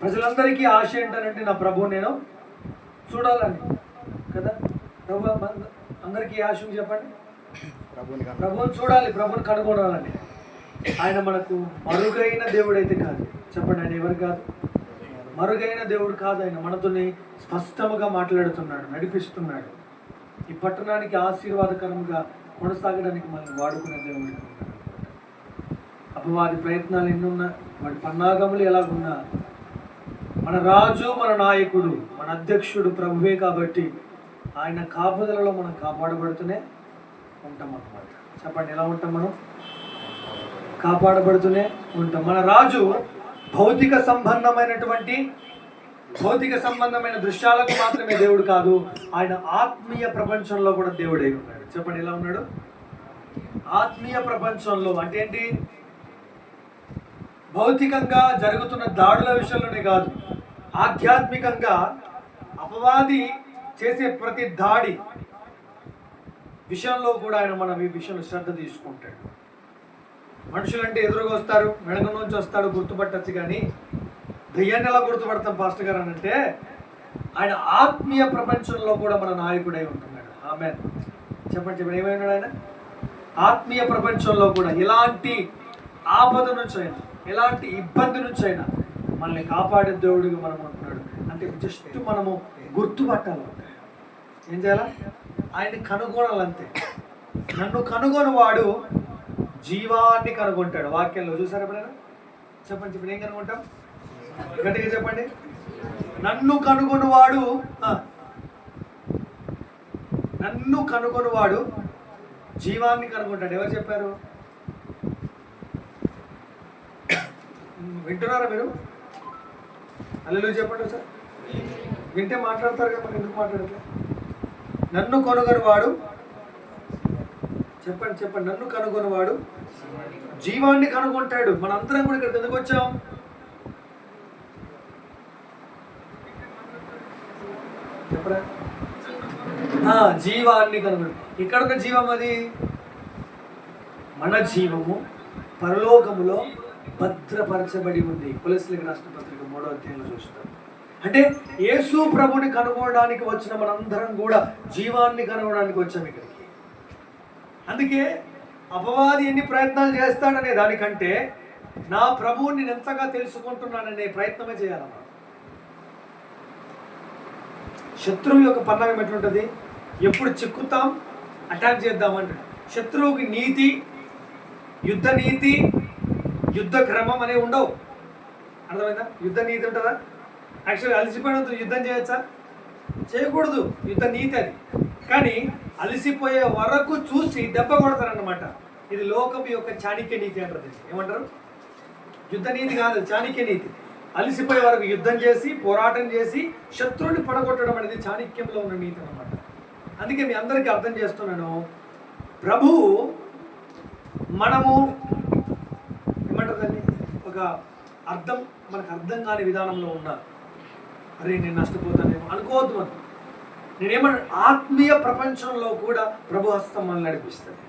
ప్రజలందరికీ ఆశ ఏంటనంటే నా ప్రభువు నేను చూడాలని కదా. ప్రభు అందరికీ ఆశ చెప్పండి, ప్రభువుని చూడాలి, ప్రభువుని కనుగొనాలని. ఆయన మనకు మరుగైన దేవుడు అయితే కాదు. చెప్పండి, ఆయన ఎవరు కాదు? మరుగైన దేవుడు కాదు. ఆయన మనతోని స్పష్టముగా మాట్లాడుతున్నాడు, నడిపిస్తున్నాడు. ఈ పట్టణానికి ఆశీర్వాదకరంగా కొనసాగడానికి మనం వాడుకునే దేవుడు. అపవాది ప్రయత్నాలు ఎన్నున్నా, వాడి పన్నాగములు ఎలాగున్నా, మన రాజు, మన నాయకుడు, మన అధ్యక్షుడు ప్రభువే కాబట్టి ఆయన కాపుదలలో మనం కాపాడబడుతూనే ఉంటాం అన్నమాట. చెప్పండి, ఎలా ఉంటాం మనం? కాపాడబడుతూనే ఉంటాం. మన రాజు భౌతిక సంబంధమైన దృశ్యాలకు మాత్రమే దేవుడు కాదు, ఆయన ఆత్మీయ ప్రపంచంలో కూడా దేవుడై ఉన్నాడు. చెప్పండి, ఎలా ఉన్నాడు? ఆత్మీయ ప్రపంచంలో అంటే ఏంటి? భౌతికంగా జరుగుతున్న దాడుల విషయంలోనే కాదు, ఆధ్యాత్మికంగా అపవాది చేసే ప్రతి దాడి విషయంలో కూడా ఆయన మన ఈ విషయంలో శ్రద్ధ తీసుకుంటాడు. మనుషులంటే ఎదురుగా వస్తారు, వెనక నుంచి వస్తాడు, గుర్తుపట్టచ్చు. కానీ దయ్యాన్ని ఎలా గుర్తుపడతాం పాస్టర్ గారు అని అంటే, ఆయన ఆత్మీయ ప్రపంచంలో కూడా మన నాయకుడై ఉంటున్నాడు. ఆమేన్. చెప్పండి, ఏమై ఉన్నాడు ఆయన? ఆత్మీయ ప్రపంచంలో కూడా ఎలాంటి ఆపద నుంచి అయినా, ఎలాంటి ఇబ్బంది నుంచి అయినా మనల్ని కాపాడే దేవుడిగా మనం ఉంటున్నాడు. అంటే జస్ట్ మనము గుర్తుపట్టాలి. ఏం చేయాలా? ఆయన్ని కనుగొనాలంతే. నన్ను కనుగొని వాడు జీవాన్ని కనుగొంటాడు. వాక్యంలో చూసారు ఎప్పుడైనా? చెప్పండి, ఏం కనుగొంటాం? గట్టిగా చెప్పండి. నన్ను కనుగొనివాడు జీవాన్ని కనుగొంటాడు. ఎవరు చెప్పారు? వింటున్నారా మీరు? హల్లెలూయా చెప్పండి సార్. వింటే మాట్లాడతారు కదా, మరి ఎందుకు మాట్లాడతారు? నన్ను కనుగొనివాడు, చెప్పండి, నన్ను కనుగొనివాడు జీవాన్ని కనుగొంటాడు. మనందరం కూడా ఇక్కడ ఎందుకు వచ్చాం? చెప్పరా? జీవాన్ని కనుగొని. ఇక్కడున్న జీవం అది మన జీవము పరలోకములో భద్రపరచబడి ఉంది. కొలస్సీలకు రాసిన పత్రిక 3వ అధ్యాయంలో చూస్తాం. అంటే యేసు ప్రభుని కనుగొనడానికి వచ్చిన మనందరం కూడా జీవాన్ని కనుగొనడానికి వచ్చాం ఇక్కడికి. అందుకే అపవాది ఎన్ని ప్రయత్నాలు చేస్తాడనే దానికంటే నా ప్రభువుని నేను ఎంతగా తెలుసుకుంటున్నాననే ప్రయత్నమే చేయాలన్నమాట. శత్రువు యొక్క పన్నాగం ఎట్లుంటుంది? ఎప్పుడు చిక్కుతాం, అటాక్ చేద్దామంటాడు. శత్రువుకి నీతి, యుద్ధ క్రమం అనేవి ఉండవు. అర్థమైందా? యుద్ధ నీతి ఉంటుందా? యాక్చువల్గా అలసిపోయినంత యుద్ధం చేయొచ్చా? చేయకూడదు. యుద్ధ నీతి అది. కానీ అలసిపోయే వరకు చూసి దెబ్బ కొడతారన్నమాట. ఇది లోకం యొక్క చాణక్య నీతి అంటారు. ఏమంటారు? యుద్ధ నీతి కాదు, చాణక్య నీతి. అలసిపోయే వరకు యుద్ధం చేసి, పోరాటం చేసి శత్రువుని పడగొట్టడం అనేది చాణక్యంలో ఉన్న నీతి అన్నమాట. అందుకే మీ అందరికీ అర్థం చేస్తున్నాను, ప్రభువు మనము ఏమంటుందండి, ఒక మనకు అర్థం కాని విధానంలో ఉన్నారు. అరే నేను నష్టపోతానేమో అనుకోవద్దు. మనం నేనేమన్నా ఆత్మీయ ప్రపంచంలో కూడా ప్రభు హస్తం మనల్ని నడిపిస్తుంది.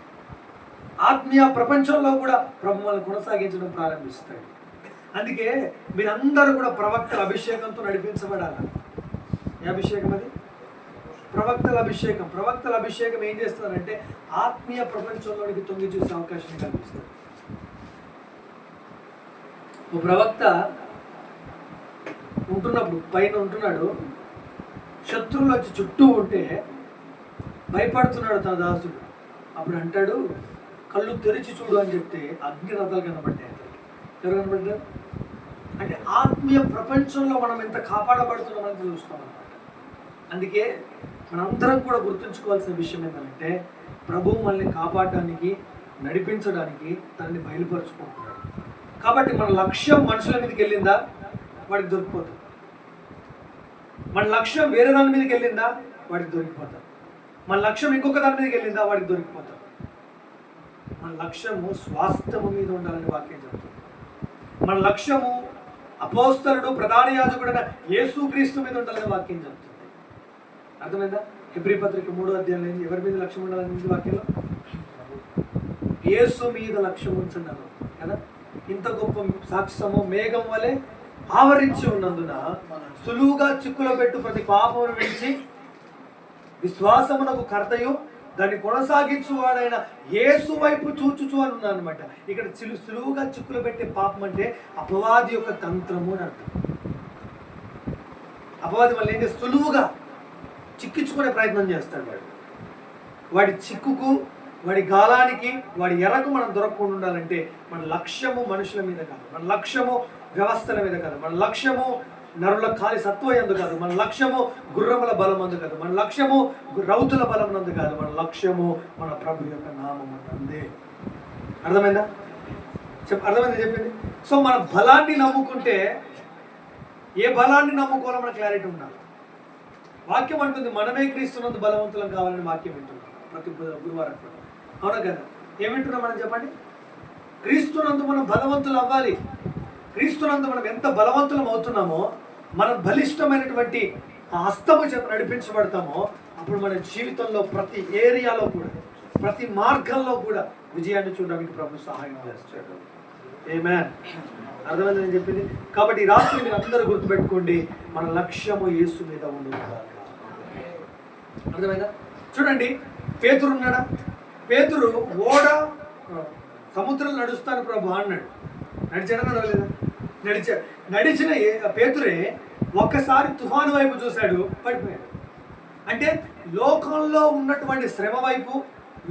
ఆత్మీయ ప్రపంచంలో కూడా ప్రభు మనల్ని కొనసాగించడం ప్రారంభిస్తాడు. అందుకే మీరందరూ కూడా ప్రవక్తల అభిషేకంతో నడిపించబడాలి. ఏ అభిషేకం అది? ప్రవక్తల అభిషేకం. ప్రవక్తల అభిషేకం ఏం చేస్తుందంటే ఆత్మీయ ప్రపంచంలోనికి తొంగి చూసే అవకాశం కల్పిస్తుంది. ఒక ప్రవక్త ఉంటున్నప్పుడు పైన ఉంటున్నాడు, శత్రువులు వచ్చి చుట్టూ ఉంటే భయపడుతున్నాడు తన దాసుడు. అప్పుడు అంటాడు, కళ్ళు తెరిచి చూడు అని చెప్తే అగ్ని రథాలు కనబడ్డాయి. ఎవరు కనబడ్డారు? అంటే ఆత్మీయ ప్రపంచంలో మనం ఎంత కాపాడబడుతున్నామని తెలుస్తాం అన్నమాట. అందుకే మనందరం కూడా గుర్తుంచుకోవాల్సిన విషయం ఏంటంటే ప్రభువు మనల్ని కాపాడడానికి, నడిపించడానికి తనని బయలుపరుచుకుంటున్నాడు. కాబట్టి మన లక్ష్యం మనుషుల మీదకి వెళ్ళిందా వాడికి దొరికిపోతాం. మన లక్ష్యం వేరే దాని మీదకి వెళ్ళిందా వాడికి దొరికిపోతాం. మన లక్ష్యం ఇంకొక దాని మీదకి వెళ్ళిందా వాడికి దొరికిపోతాం. మన లక్ష్యము స్వాస్థ్యము మీద ఉండాలని వాక్యం చెప్తుంది. మన లక్ష్యము అపోస్తలుడు ప్రధాన యాజకుడైన యేసుక్రీస్తు మీద ఉండాలని వాక్యం చెప్తుంది. అర్థమైందా? హెబ్రీ పత్రిక 3వ అధ్యాయంలో ఎవరి మీద లక్ష్యం ఉండాలని వాక్యంలో? యేసు మీద లక్ష్యం ఉంచండి కదా. ఇంత గొప్ప సాక్ష్యము మేఘం వలె ఆవరించి ఉన్నందున సులువుగా చిక్కులో పెట్టు ప్రతి పాపమును విడిచి విశ్వాసమునకు కర్తయు దాన్ని కొనసాగించువాడైన యేసు వైపు చూచుచు అని ఉన్నాను అనమాట. ఇక్కడ సులువుగా చిక్కులు పెట్టే పాపం అంటే అపవాది యొక్క తంత్రము అని అర్థం. అపవాది మళ్ళీ ఏంటి, సులువుగా చిక్కించుకునే ప్రయత్నం చేస్తాడు. వాడి చిక్కుకు, వాడి గాలానికి, వాడి ఎరకు మనం దొరకకుండా ఉండాలంటే మన లక్ష్యము మనుషుల మీద కాదు, మన లక్ష్యము వ్యవస్థల మీద కాదు, మన లక్ష్యము నరుల ఖాళీ సత్వ ఎందు కాదు, మన లక్ష్యము గుర్రముల బలం అందు కాదు, మన లక్ష్యము రౌతుల బలం నందు కాదు, మన లక్ష్యము మన ప్రభు యొక్క నామము నందే. అర్థమైందా? అర్థమైందా చెప్పింది? సో మన బలాన్ని నమ్ముకుంటే ఏ బలాన్ని నమ్ముకోవాలో మన క్లారిటీ ఉండాలి. వాక్యం అంటుంది మనమే క్రీస్తునందు బలవంతులం కావాలని వాక్యం వింటున్నాం ప్రతి గురువారం. అవునా కదా? ఏమింటున్నాం మనం చెప్పండి? క్రీస్తునందు మనం బలవంతులు అవ్వాలి. క్రీస్తునందు మనం ఎంత బలవంతులం అవుతున్నామో, మనం బలిష్టమైనటువంటి హస్తము చేత నడిపించబడతామో, అప్పుడు మన జీవితంలో ప్రతి ఏరియాలో కూడా, ప్రతి మార్గంలో కూడా విజయాన్ని చూడడానికి ప్రభు సహాయం చేస్తాడు. ఆమేన్. అర్థమైంది నేను చెప్పింది? కాబట్టి ఈ రాత్రి మీరు అందరూ గుర్తుపెట్టుకోండి, మన లక్ష్యము యేసు మీద ఉండదు. అర్థమైందా? చూడండి, పేతురు ఉన్నాడా? పేతురు ఓడ సముద్రం నడుస్తాను ప్రభు అన్నాడు. నడిచాడా నడవలేదా? నడిచిన పేతురే ఒక్కసారి తుఫాను వైపు చూశాడు, పడిపోయాడు. అంటే లోకంలో ఉన్నటువంటి శ్రమ వైపు,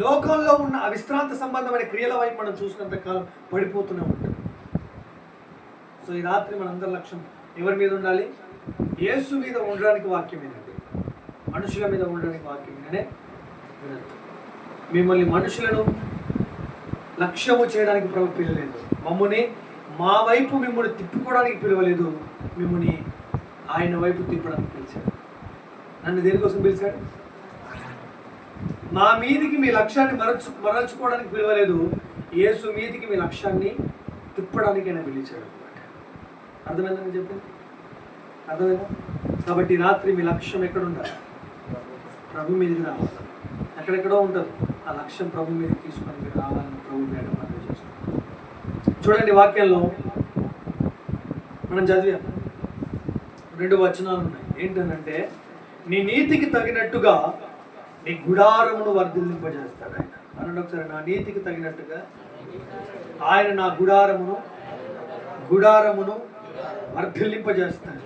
లోకంలో ఉన్న అవిశ్రాంత సంబంధమైన క్రియల వైపు మనం చూసినంత కాలం పడిపోతూనే ఉంటాం. సో ఈ రాత్రి మనందరి లక్ష్యం ఎవరి మీద ఉండాలి? యేసు మీద ఉండడానికి వాక్యం వినండి, మనుషుల మీద ఉండడానికి వాక్యం విననే వినద్దు. మిమ్మల్ని మనుషులను లక్ష్యము చేయడానికి ప్రభు పిలవలేదు. మమ్మల్ని మా వైపు మిమ్మల్ని తిప్పుకోవడానికి పిలవలేదు, మిమ్మల్ని ఆయన వైపు తిప్పడానికి పిలిచాడు. నన్ను దేనికోసం పిలిచాడు? మా మీదికి మీ లక్ష్యాన్ని మరల్చుకోవడానికి పిలవలేదు, యేసు మీదికి మీ లక్ష్యాన్ని తిప్పడానికి ఆయన పిలిచాడు. అర్థమైందని చెప్పింది? అర్థమైందా? కాబట్టి రాత్రి మీ లక్ష్యం ఎక్కడ ఉండాలి? ప్రభు మీదకి రావాలి. ఎక్కడెక్కడో ఉంటుంది, ఆ లక్ష్యం ప్రభు మీదకి తీసుకొని మీరు రావాలని ప్రభు మేడం మనం చేస్తాం. చూడండి, వాక్యంలో మనం చదివాం 2 వచనాలు ఉన్నాయి. ఏంటంటే, నీ నీతికి తగినట్టుగా నీ గుడారమును వర్ధిల్లింపజేస్తాడు ఆయన. అనండి ఒకసారి, నా నీతికి తగినట్టుగా ఆయన నా గుడారమును వర్ధిల్లింపజేస్తాడు,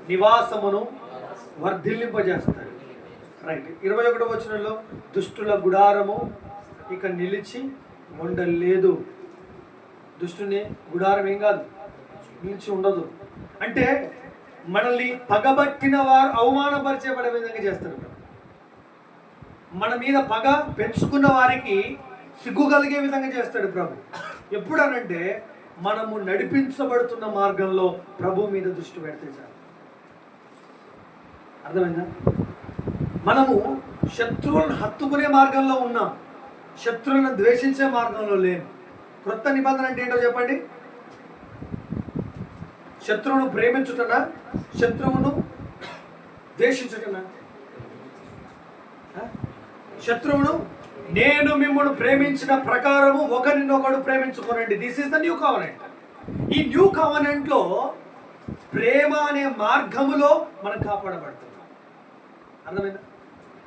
నివాసమును వర్ధిల్లింపజేస్తాడు. రైట్. 21వ వచనంలో దుష్టుల గుడారము ఇక నిలిచి ఉండలేదు. దుష్టుని గుడారం ఏం కాదు, నిలిచి ఉండదు. అంటే మనల్ని పగబట్టిన వారు అవమానపరిచేపడే విధంగా చేస్తారు. మన మీద పగ పెంచుకున్న వారికి సిగ్గు కలిగే విధంగా చేస్తాడు ప్రభు. ఎప్పుడనంటే మనము నడిపించబడుతున్న మార్గంలో ప్రభు మీద దృష్టి పెడితే చాలు. అర్థమైందా? మనము శత్రువులను హత్తుకునే మార్గంలో ఉన్నాం, శత్రువులను ద్వేషించే మార్గంలో లేము. క్రొత్త నిబంధన అంటే ఏంటో చెప్పండి? శత్రువును ప్రేమించుటనా, శత్రువును ద్వేషించుటనా? శత్రువును, నేను మిమ్మల్ని ప్రేమించిన ప్రకారము ఒకరినొకడు ప్రేమించుకోనండి. This is the new covenant. ఈ న్యూ కవెనెంట్ లో ప్రేమ అనే మార్గములో మనం కాపాడబడుతున్నాం. అర్థమైందా?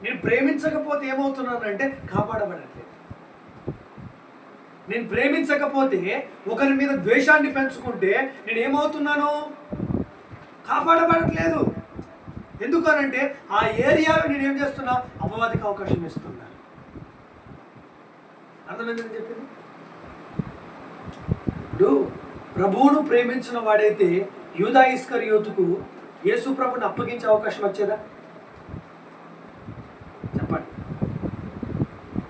నేను ప్రేమించకపోతే ఏమవుతున్నానంటే కాపాడబడట్లేదు. నేను ప్రేమించకపోతే, ఒకరి మీద ద్వేషాన్ని పెంచుకుంటే నేను ఏమవుతున్నాను? కాపాడబడట్లేదు. ఎందుకనంటే ఆ ఏరియాలో నేను ఏం చేస్తున్నా? అపవాదికి అవకాశం ఇస్తున్నా. అర్థమైందని చెప్పింది? ఇప్పుడు ప్రభువును ప్రేమించిన వాడైతే యూదా ఇస్కరియోతుకు యేసు ప్రభుని అప్పగించే అవకాశం వచ్చేదా? చెప్పండి,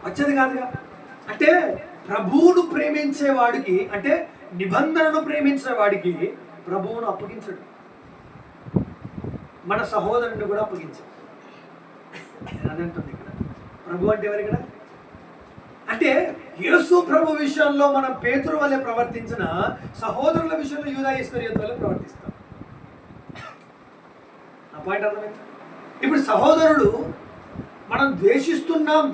వచ్చేది కాదుగా. అంటే ప్రభువును ప్రేమించే వాడికి, అంటే నిబంధనను ప్రేమించే వాడికి ప్రభువును అప్పగించడు, మన సహోదరుని కూడా అప్పగించాడు. అదంటుంది ఇక్కడ. ప్రభు అంటే ఎవరు ఇక్కడ? అంటే యేసు ప్రభు విషయంలో మనం పేతురు వల్లే ప్రవర్తించిన, సహోదరుల విషయంలో యూదా ఇస్కరియోతు వల్లే ప్రవర్తిస్తాం. ఆ పాయింట్ అర్థమైంది? ఇప్పుడు సహోదరుడు మనం ద్వేషిస్తున్నాం,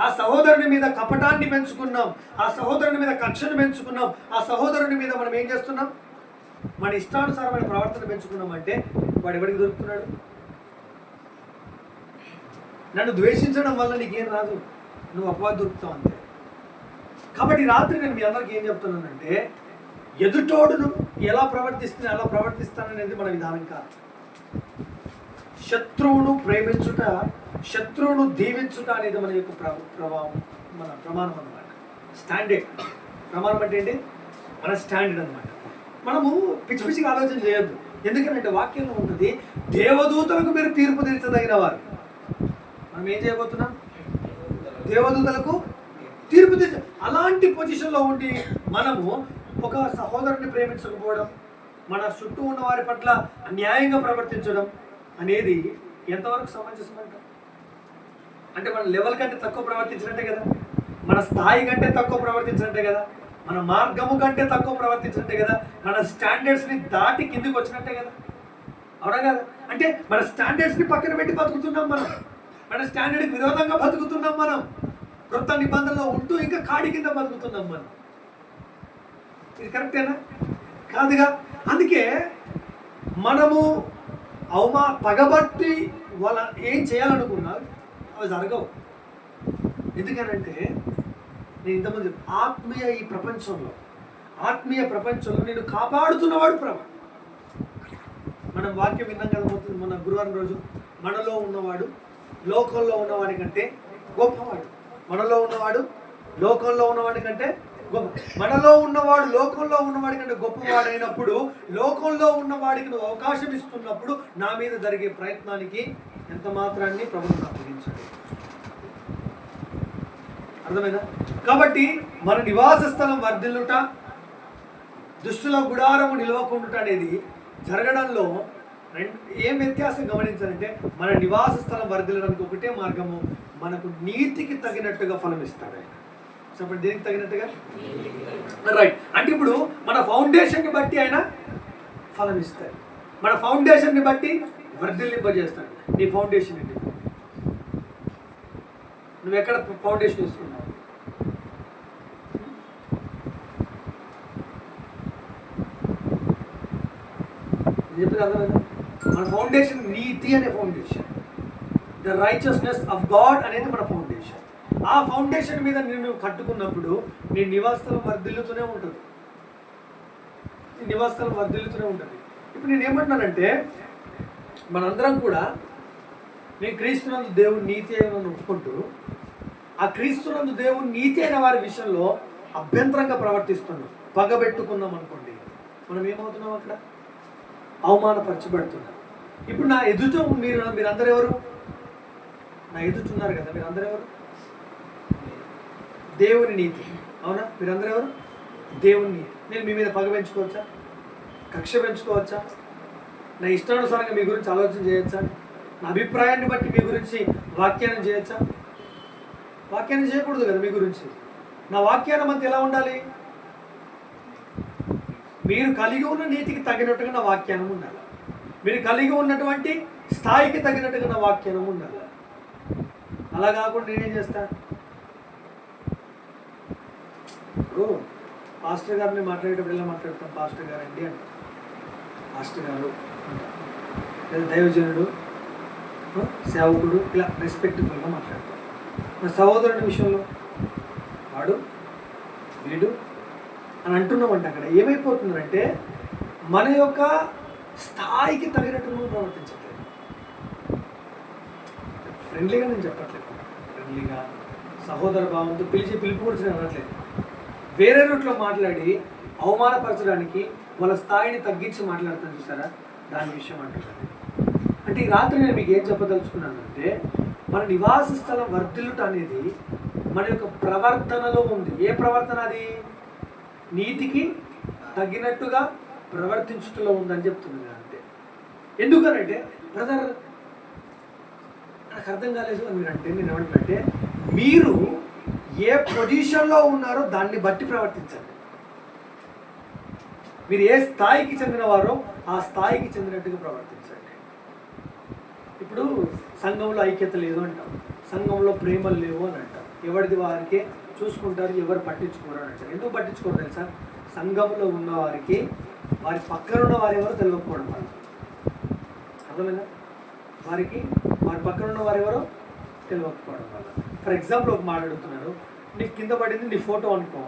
ఆ సహోదరుని మీద కపటాన్ని పెంచుకున్నాం, ఆ సహోదరుని మీద కక్షను పెంచుకున్నాం, ఆ సహోదరుని మీద మనం ఏం చేస్తున్నాం? మన ఇష్టానుసారమైన ప్రవర్తన పెంచుకున్నామంటే వాడు ఎవరికి దొరుకుతున్నాడు? నన్ను ద్వేషించడం వల్ల నీకేం రాదు, నువ్వు అపవాది దొరుకుతావు అంతే. కాబట్టి రాత్రి నేను మీ అందరికి ఏం చెప్తున్నానంటే, ఎదుటోడును ఎలా ప్రవర్తిస్తే అలా ప్రవర్తిస్తాననేది మన విధానం కాదు. శత్రువును ప్రేమించుట, శత్రువును దీవించుట అనేది మన యొక్క ప్రభావం, మన ప్రమాణం అన్నమాట. స్టాండర్డ్ ప్రమాణం అంటే ఏంటి? మన స్టాండర్డ్ అనమాట. మనము పిచ్చి పిచ్చిగా ఆలోచన చేయొద్దు. ఎందుకంటే వాక్యంలో ఉంటుంది, దేవదూతలకు మీరు తీర్పు తీర్చదగిన వారు. మనం ఏం చేయబోతున్నాం? దేవదూతలకు తీర్పు తీర్చ. అలాంటి పొజిషన్లో ఉండి మనము ఒక సహోదరుని ప్రేమించకపోవడం, మన చుట్టూ ఉన్న వారి పట్ల అన్యాయంగా ప్రవర్తించడం అనేది ఎంతవరకు సమంజసమంట? అంటే మన లెవెల్ కంటే తక్కువ ప్రవర్తించినట్టే కదా, మన స్థాయి కంటే తక్కువ ప్రవర్తించినట్టే కదా, మన మార్గము కంటే తక్కువ ప్రవర్తించినట్టే కదా, మన స్టాండర్డ్స్ని దాటి కిందికి వచ్చినట్టే కదా, అవునా కదా? అంటే మన స్టాండర్డ్స్ని పక్కన పెట్టి బతుకుతున్నాం మనం, మన స్టాండర్డ్కి విరోధంగా బతుకుతున్నాం మనం, కొత్త నిబంధనలో ఉంటూ ఇంకా కాడి కింద బతుకుతున్నాం మనం. ఇది కరెక్టేనా? కాదుగా. అందుకే మనము పగబట్టి వాళ్ళ ఏం చేయాలనుకున్నారు అవి జరగవు. ఎందుకనంటే నేను ఇంతమంది ఈ ఆత్మీయ ప్రపంచంలో నేను కాపాడుతున్నవాడు ప్రభు. మనం వాక్యం విన్నాం కదా మన గురువారం రోజు, మనలో ఉన్నవాడు లోకంలో ఉన్నవాడి కంటే గొప్పవాడు. మనలో ఉన్నవాడు లోకంలో ఉన్నవాడి కంటే గొప్ప. మనలో ఉన్నవాడు లోకంలో ఉన్నవాడి కంటే గొప్పవాడైనప్పుడు, లోకంలో ఉన్నవాడికి నువ్వు అవకాశం ఇస్తున్నప్పుడు నా మీద జరిగే ప్రయత్నానికి ఎంత మాత్రాన్ని ప్రభుత్వం అప్పగించాడు. అర్థమైనా? కాబట్టి మన నివాస స్థలం వర్ధిల్లుట, దుష్టుల గుడారము నిలవకుండుట అనేది జరగడంలో ఏం వ్యత్యాసం గమనించాలంటే, మన నివాస స్థలం వర్ధిల్లడానికి ఒకటే మార్గము, మనకు నీతికి తగినట్టుగా ఫలం ఇస్తాడు ఆయన. చెప్పండి, దేనికి తగినట్టుగా? రైట్. అంటే ఇప్పుడు మన ఫౌండేషన్ని బట్టి ఆయన ఫలం ఇస్తాడు, మన ఫౌండేషన్ని బట్టి వర్ధిల్లింపజేస్తాడు. నీ ఫౌండేషన్ ఏంటి? నువ్వు ఎక్కడ ఫౌండేషన్ ఇస్తున్నావు? చెప్పేది అర్థమైందా? మన ఫౌండేషన్ నీతి అనే foundation, the righteousness of God అనేది మన ఫౌండేషన్. ఆ ఫౌండేషన్ మీద నేను కట్టుకున్నప్పుడు నీ నివాసస్థలం వర్ధిల్లుతూనే ఉంటుంది, నివాసస్థలం వర్ధిల్లుతూనే ఉంటుంది. ఇప్పుడు నేను ఏమంటున్నానంటే, మనందరం కూడా నేను క్రీస్తునందు దేవుని నీతి అయిన ఒప్పుకుంటూ, ఆ క్రీస్తునందు దేవుని నీతి అయిన వారి విషయంలో అభ్యంతరంగా ప్రవర్తిస్తున్నాం, పగబెట్టుకున్నాం అనుకోండి, మనం ఏమవుతున్నాం? అక్కడ అవమానపరచబడుతున్నాం. ఇప్పుడు నా ఎదుట మీరందరూ ఎవరు? నా ఎదుటున్నారు కదా, మీరందరూ ఎవరు? దేవుని నీతి. అవునా? మీరందరూ ఎవరు? దేవుని నీతి. నేను మీ మీద పగ పెంచుకోవచ్చా? కక్ష పెంచుకోవచ్చా? నా ఇష్టానుసారంగా మీ గురించి ఆలోచన చేయొచ్చా? నా అభిప్రాయాన్ని బట్టి మీ గురించి వాక్యాన్ని చేయొచ్చా? వాక్యాన్ని చేయకూడదు కదా మీ గురించి. నా వాక్యాన్ని మధ్య ఎలా ఉండాలి? మీరు కలిగి ఉన్న నీతికి తగినట్టుగా నా వ్యాఖ్యానం ఉండాలి, మీరు కలిగి ఉన్నటువంటి స్థాయికి తగినట్టుగా నా వ్యాఖ్యానం ఉండాలి. అలా కాకుండా నేనేం చేస్తాను? పాస్టర్ గారిని మాట్లాడేటప్పుడు ఎలా మాట్లాడతాను? పాస్టర్ గారు అండి అంట, పాస్టర్ గారు లేదా దైవజనుడు, సేవకుడు, ఇలా రెస్పెక్ట్ఫుల్గా మాట్లాడతాను. మన సహోదరుని విషయంలో వాడు వీడు అని అంటున్నామంటే అక్కడ ఏమైపోతుందంటే, మన యొక్క స్థాయికి తగినట్టు నువ్వు ప్రవర్తించట్లేదు. ఫ్రెండ్లీగా నేను చెప్పట్లేదు, ఫ్రెండ్లీగా సహోదర భావంతో పిలుపు కూడా నేను అనట్లేదు. వేరే రూట్లో మాట్లాడి అవమానపరచడానికి, వాళ్ళ స్థాయిని తగ్గించి మాట్లాడతాను చూసారా, దాని విషయం అంటున్నాను. అంటే ఈ రాత్రి నేను మీకు ఏం చెప్పదలుచుకున్నానంటే, మన నివాస స్థలం వర్ధిల్లుట అనేది మన యొక్క ప్రవర్తనలో ఉంది. ఏ ప్రవర్తన అది? నీతికి తగినట్టుగా ప్రవర్తించుటలో ఉందని చెప్తున్నాను అంతే. ఎందుకనంటే, బ్రదర్ నాకు అర్థం కాలేదు అని మీరు అంటే, నేను ఏమంటున్నానంటే, మీరు ఏ పొజిషన్లో ఉన్నారో దాన్ని బట్టి ప్రవర్తించండి. మీరు ఏ స్థాయికి చెందినవారో ఆ స్థాయికి చెందినట్టుగా ప్రవర్తించండి. ఇప్పుడు సంఘంలో ఐక్యత లేదు అంటాం, సంఘంలో ప్రేమలు లేవు అని అంటాం, ఎవరిది వారికే చూసుకుంటారు, ఎవరు పట్టించుకోరు అని అంటారు. ఎందుకు పట్టించుకోరు తెలుసా? సంఘంలో ఉన్నవారికి వారి పక్కన ఉన్న వారెవరో తెలియకపోవడం వల్ల. అర్థమైందా? వారి పక్కన ఉన్న వారెవరో తెలియకపోవడం వల్ల. ఫర్ ఎగ్జాంపుల్ ఒక మాట అడుగుతున్నారు, నీకు కింద పడింది నీ ఫోటో అనుకో,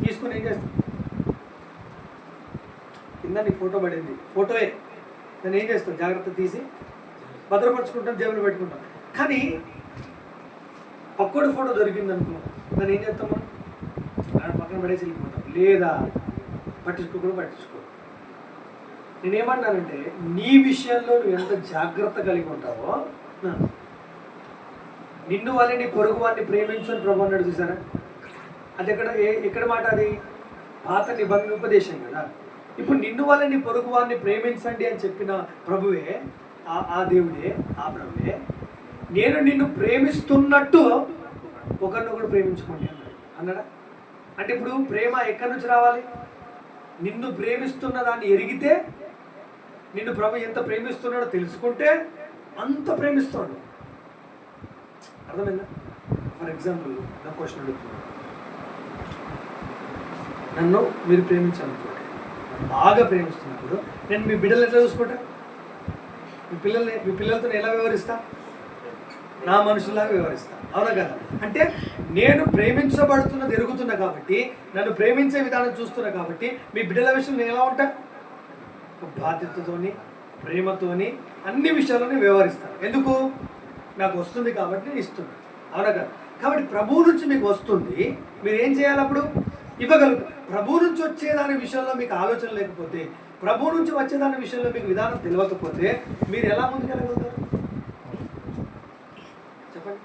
తీసుకొని ఏం చేస్తావు? కింద నీ ఫోటో పడింది, ఫోటోయే, దాన్ని ఏం చేస్తావు? జాగ్రత్త తీసి భద్రపరుచుకుంటాం, జేబులు పెట్టుకుంటాం. కానీ పక్కోడి ఫోటో దొరికింది అనుకో, దాన్ని ఏం చేస్తాం మనం? పక్కన పడేసి వెళ్ళిపోతాం, లేదా పట్టించుకో. నేనేమన్నానంటే, నీ విషయంలో నువ్వు ఎంత జాగ్రత్త కలిగి ఉంటావో, నిన్ను వాళ్ళని నీ పొరుగు వారిని ప్రేమించు అని ప్రభు అన్నాడు. చూసారా? అది ఎక్కడ మాట? అది పాత నిబంధన ఉపదేశం కదా. ఇప్పుడు నిన్ను వాళ్ళని పొరుగు వారిని ప్రేమించండి అని చెప్పిన ప్రభువే, ఆ దేవుడే, ఆ ప్రభువే నేను నిన్ను ప్రేమిస్తున్నట్టు ఒకరినొకరు ప్రేమించుకోండి అన్నాడా? అంటే ఇప్పుడు ప్రేమ ఎక్కడి నుంచి రావాలి? నిన్ను ప్రేమిస్తున్న దాన్ని ఎరిగితే, నిన్ను ప్రభు ఎంత ప్రేమిస్తున్నాడో తెలుసుకుంటే అంత ప్రేమిస్తాడు. అర్థమైందా? ఫర్ ఎగ్జాంపుల్ నా క్వశ్చన్ అడుగుతున్నాను, నన్ను మీరు ప్రేమించాలనుకోండి, బాగా ప్రేమిస్తున్నప్పుడు నేను మీ బిడ్డలు ఎట్లా చూసుకుంటా? మీ పిల్లలతో ఎలా వ్యవహరిస్తా? నా మనుషులాగా వ్యవహరిస్తా. అవునా కదా? అంటే నేను ప్రేమించబడుతున్నది ఎరుగుతున్నా కాబట్టి, నన్ను ప్రేమించే విధానం చూస్తున్నా కాబట్టి, మీ బిడ్డల విషయం నేను ఎలా ఉంటా? బాధ్యతతోని, ప్రేమతోని అన్ని విషయాల్లోనే వ్యవహరిస్తాను. ఎందుకు? నాకు వస్తుంది కాబట్టి నేను ఇస్తున్నాను. అవునా కదా? కాబట్టి ప్రభువు నుంచి మీకు వస్తుంది, మీరు ఏం చేయాలి? అప్పుడు ఇవ్వగలుగుతారు. ప్రభువు నుంచి వచ్చేదాని విషయంలో మీకు ఆలోచన లేకపోతే, ప్రభువు నుంచి వచ్చేదాని విషయంలో మీకు విధానం తెలియకపోతే మీరు ఎలా ముందుకెళ్ళగలుగుతారు? చెప్పండి.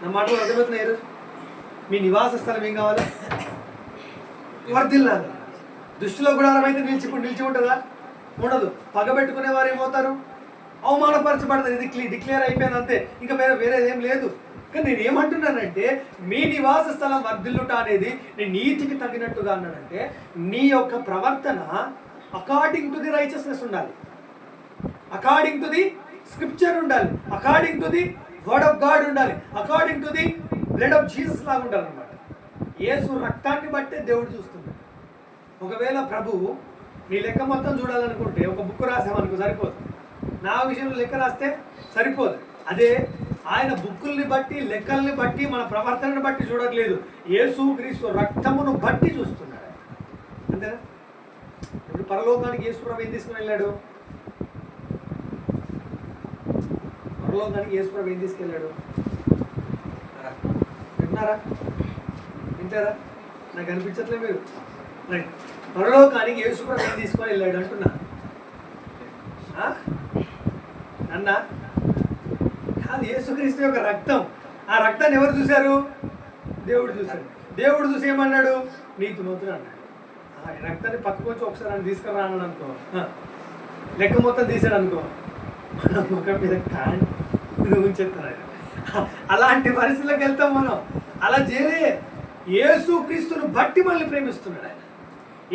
నా మాటలు అర్థమవుతున్నాయి. ఈరోజు మీ నివాస స్థలం ఏం కావాలి? వర్ధిల్లాలి. దృష్టిలో గుడారం అయితే నిలిచి ఉంటుందా? ఉండదు. పగబెట్టుకునే వారు ఏమవుతారు? అవమానపరచబడతారు. ఇది డిక్లేర్ అయిపోయింది అంతే, ఇంకా వేరేది ఏం లేదు. కానీ నేను ఏమంటున్నానంటే, మీ నివాస స్థలం వర్ధిల్లుట అనేది నీ నీతికి తగినట్టుగా అన్నాడంటే, నీ యొక్క ప్రవర్తన అకార్డింగ్ టు ది రైచియస్నెస్ ఉండాలి, అకార్డింగ్ టు ది స్క్రిప్చర్ ఉండాలి, according to the word of God ఉండాలి, according to the blood of Jesus లాగా ఉండాలన్నమాట. యేసు రక్తాన్ని బట్టే దేవుడు చూస్తున్నాడు. ఒకవేళ ప్రభువు నీ లెక్క మొత్తం చూడాలనుకుంటే ఒక బుక్ రాసామనుకో సరిపోదు, నా విషయంలో లెక్క రాస్తే సరిపోదు. అదే ఆయన బుక్కుల్ని బట్టి, లెక్కల్ని బట్టి, మన ప్రవర్తనను బట్టి చూడట్లేదు, యేసుక్రీస్తు రక్తమును బట్టి చూస్తున్నాడు. అంతేనా? ఇప్పుడు పరలోకానికి యేసు ప్రభు ఏం తీసుకుని వెళ్ళాడు? పరలోకానికి యేసు ప్రభు ఏం తీసుకెళ్ళాడు? వింటున్నారా? వింటారా? నాకు అనిపించట్లేదు మీరు. రైట్. పరలోకానికి యేసు ప్రభు ఏం తీసుకొని వెళ్ళాడు అంటున్నా అన్నా? కాదు, యేసుక్రీస్తు యొక్క రక్తం. ఆ రక్తాన్ని ఎవరు చూశారు? దేవుడు చూశాడు. దేవుడు చూసి ఏమన్నాడు? నీతిమంతుడు అన్నాడు. ఈ రక్తాన్ని పక్కకు వచ్చి ఒకసారి అని తీసుకురా అన్నాడు అనుకో, లెక్క మొత్తం తీసాడు అనుకో, మన ముఖం మీద కాంతి ఉంచేస్తాడు. అలాంటి పరిస్థితులకు వెళ్తాం మనం. అలా చేయలే. యేసుక్రీస్తును బట్టి మనల్ని ప్రేమిస్తున్నాడు ఆయన.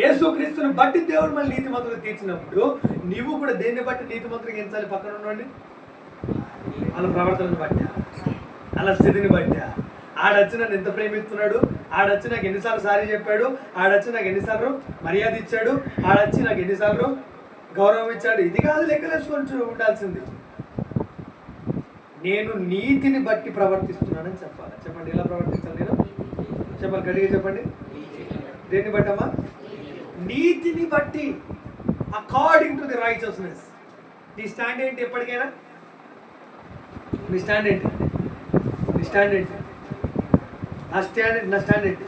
యేసుక్రీస్తును బట్టి దేవుడు మళ్ళీ నీతిమంతులు తీర్చినప్పుడు నీవు కూడా దేన్ని బట్టి నీతిమంతులకు ఎంచాలి? పక్కన ఉండండి. వాళ్ళ ప్రవర్తనను బట్టా, వాళ్ళ స్థితిని బట్టా. ఆడొచ్చి నన్ను ఎంత ప్రేమిస్తున్నాడు, ఆడొచ్చి నాకు ఎన్నిసార్లు సారీ చెప్పాడు, ఆడొచ్చి నాకు ఎన్నిసార్లు మర్యాద ఇచ్చాడు, ఆడొచ్చి నాకు ఎన్నిసార్లు గౌరవం ఇచ్చాడు, ఇది కాదు లెక్కలేసుకొని ఉండాల్సింది. నేను నీతిని బట్టి ప్రవర్తిస్తున్నానని చెప్పాలి. చెప్పండి, ఎలా ప్రవర్తిస్తాను నేను? చెప్పాలి, గట్టిగా చెప్పండి. దేన్ని బట్టమ్మా? నీతిని బట్టి, అకార్డింగ్ టు ది రైచియస్నెస్. నీ స్టాండ్ ఏంటి? ఎప్పటికైనా నీ స్టాండ్ ఏంటి? నీ స్టాండ్ ఏంటి? నా స్టాండ్ ఏంటి?